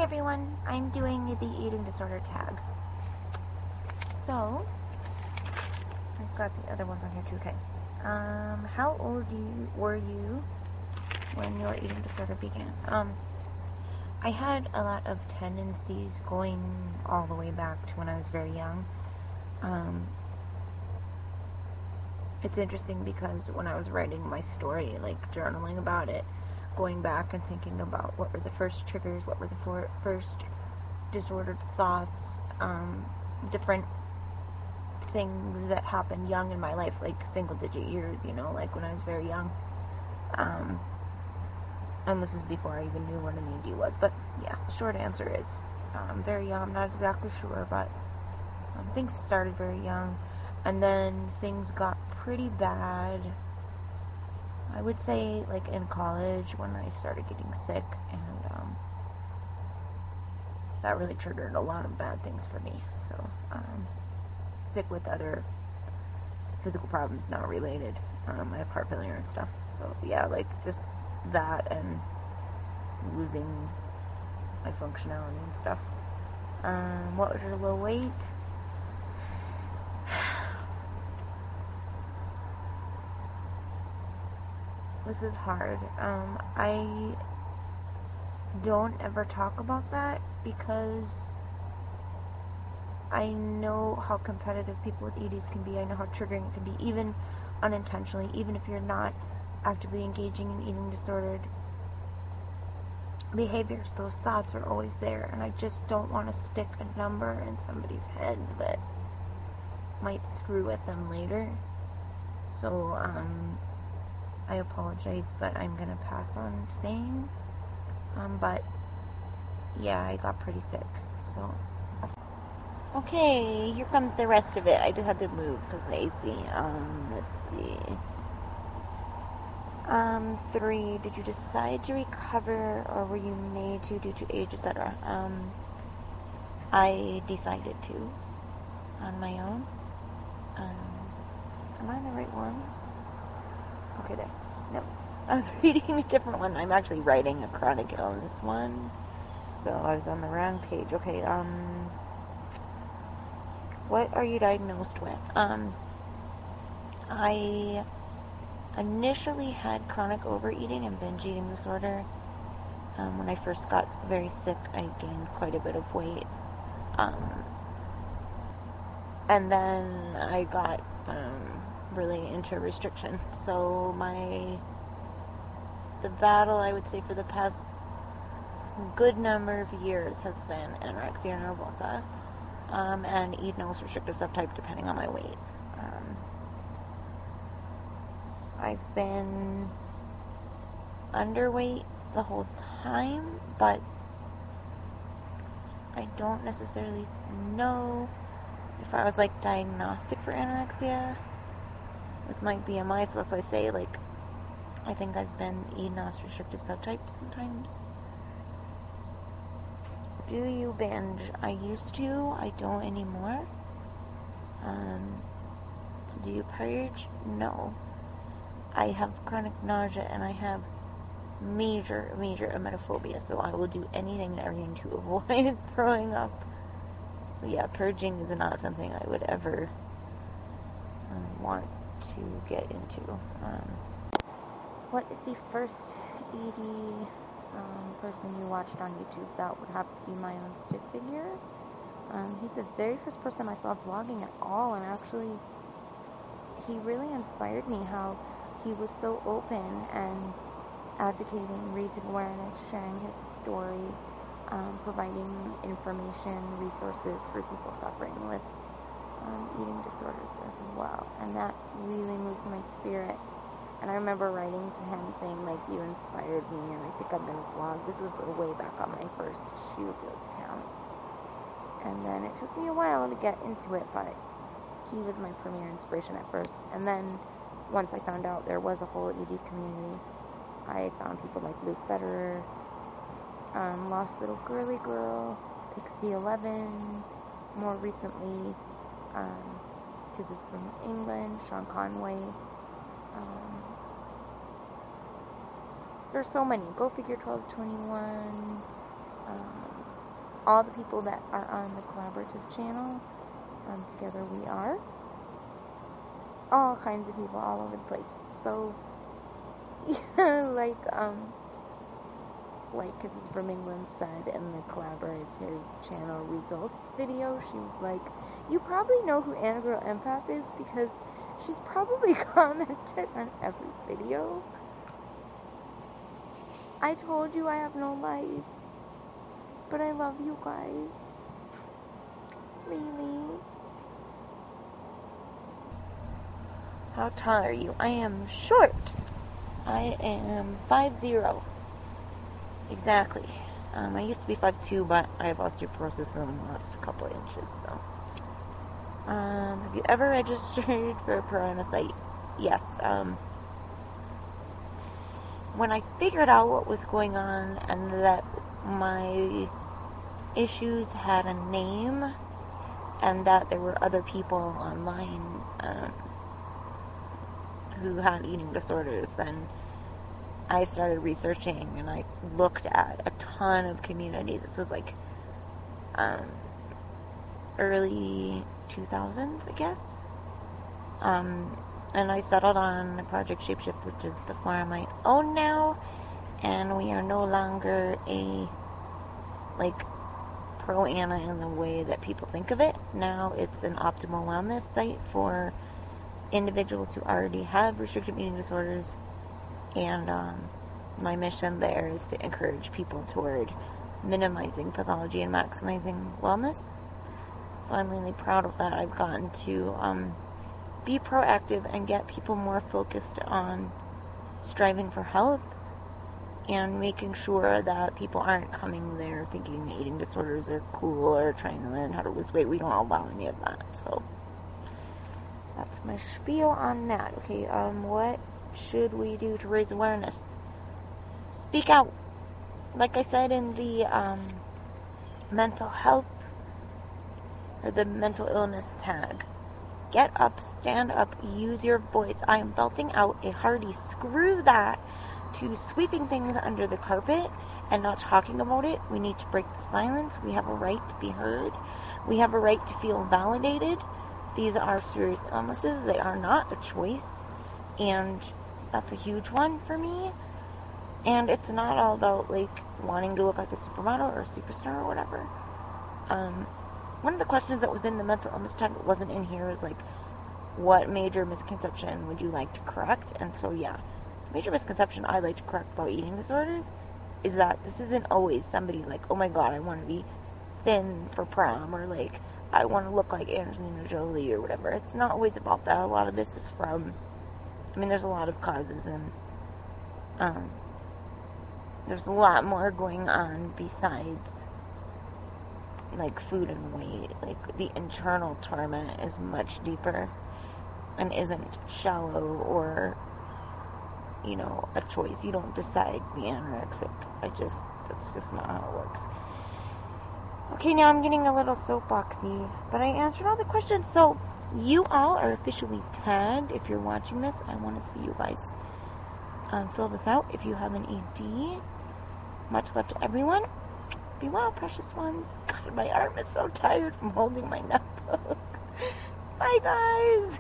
everyone, I'm doing the eating disorder tag. So, I've got the other ones on here too. Okay. How old were you when your eating disorder began? I had a lot of tendencies going all the way back to when I was very young. It's interesting because when I was writing my story, like journaling about it, going back and thinking about what were the first triggers, what were the first disordered thoughts, different things that happened young in my life, like single-digit years, like when I was very young. And this is before I even knew what an ED was. But yeah, the short answer is I'm very young. I'm not exactly sure, but things started very young. And then things got pretty bad, I would say, like in college when I started getting sick. And that really triggered a lot of bad things for me. So, sick with other physical problems not related. I have heart failure and stuff. So, yeah, like just that and losing my functionality and stuff. What was your low weight? This is hard. I don't ever talk about that because I know how competitive people with EDs can be. I know how triggering it can be, even unintentionally, even if you're not actively engaging in eating disordered behaviors. Those thoughts are always there, and I just don't want to stick a number in somebody's head that might screw with them later. So, I apologize, but I'm going to pass on saying, but yeah, I got pretty sick, so. Okay, here comes the rest of it. I just had to move because of the AC. Let's see. 3, did you decide to recover, or were you made to due to age, etc.? I decided to, on my own. Am I in the right one? Okay, there. No, I was reading a different one. I'm actually writing a chronic illness one, so I was on the wrong page. Okay, what are you diagnosed with? I initially had chronic overeating and binge eating disorder. When I first got very sick, I gained quite a bit of weight. And then I got really into restriction. So the battle, I would say, for the past good number of years has been anorexia nervosa, and eat no restrictive subtype depending on my weight. I've been underweight the whole time, but I don't necessarily know if I was like diagnostic for anorexia with my BMI, so that's why I say, like, I think I've been eat-not restrictive subtype sometimes. Do you binge? I used to. I don't anymore. Do you purge? No. I have chronic nausea and I have major emetophobia, so I will do anything and everything to avoid throwing up. So yeah, purging is not something I would ever want to get into. What is the first ED person you watched on YouTube? That would have to be my own stick figure. He's the very first person I saw vlogging at all, and actually he really inspired me how he was so open and advocating, raising awareness, sharing his story, providing information, resources for people suffering with eating disorders as well. And that really moved my spirit. And I remember writing to him saying, like, you inspired me, and I think I'm going to vlog. This was way back on my first Shoe Fields account. And then it took me a while to get into it, but he was my premier inspiration at first. And then once I found out there was a whole ED community, I found people like Luke Federer, Lost Little Girly Girl, Pixie 11, more recently, Kisses from England, Sean Conway. There's so many. Go Figure 1221. all the people that are on the collaborative channel. Together we are all kinds of people all over the place. So, yeah, like Kisses from England said in the collaborative channel results video, she was like, you probably know who AnaGirlEmpath is because she's probably commented on every video. I told you I have no life, but I love you guys. Really. How tall are you? I am short. I am 5'0". Exactly. I used to be 5'2", but I have osteoporosis and lost a couple inches, so. Have you ever registered for ProAna Site? Yes. When I figured out what was going on and that my issues had a name and that there were other people online who had eating disorders, then I started researching and I looked at a ton of communities. This was like early 2000s, I guess. And I settled on Project Shapeshift, which is the forum I own now, and we are no longer a ProAna in the way that people think of it. Now it's an optimal wellness site for individuals who already have restrictive eating disorders, and my mission there is to encourage people toward minimizing pathology and maximizing wellness. So I'm really proud of that. I've gotten to be proactive and get people more focused on striving for health and making sure that people aren't coming there thinking eating disorders are cool or trying to learn how to lose weight. We don't allow any of that. So that's my spiel on that. Okay, what should we do to raise awareness? Speak out. Like I said in the mental health or the mental illness tag. Get up, stand up, use your voice. I am belting out a hearty screw that to sweeping things under the carpet and not talking about it. We need to break the silence. We have a right to be heard. We have a right to feel validated. These are serious illnesses. They are not a choice. And that's a huge one for me. And it's not all about, wanting to look like a supermodel or a superstar or whatever. One of the questions that was in the mental illness tag that wasn't in here is, what major misconception would you like to correct? And so, yeah, the major misconception I'd like to correct about eating disorders is that this isn't always somebody's oh my god, I want to be thin for prom, or, I want to look like Angelina Jolie or whatever. It's not always about that. A lot of this is from, there's a lot of causes, and there's a lot more going on besides food and weight. The internal torment is much deeper and isn't shallow or a choice. You don't decide to be anorexic. That's just not how it works. Okay, now I'm getting a little soapboxy, but I answered all the questions, so you all are officially tagged. If you're watching this, I want to see you guys fill this out if you have an ED. Much love to everyone. Be well, precious ones. God, my arm is so tired from holding my notebook. Bye, guys.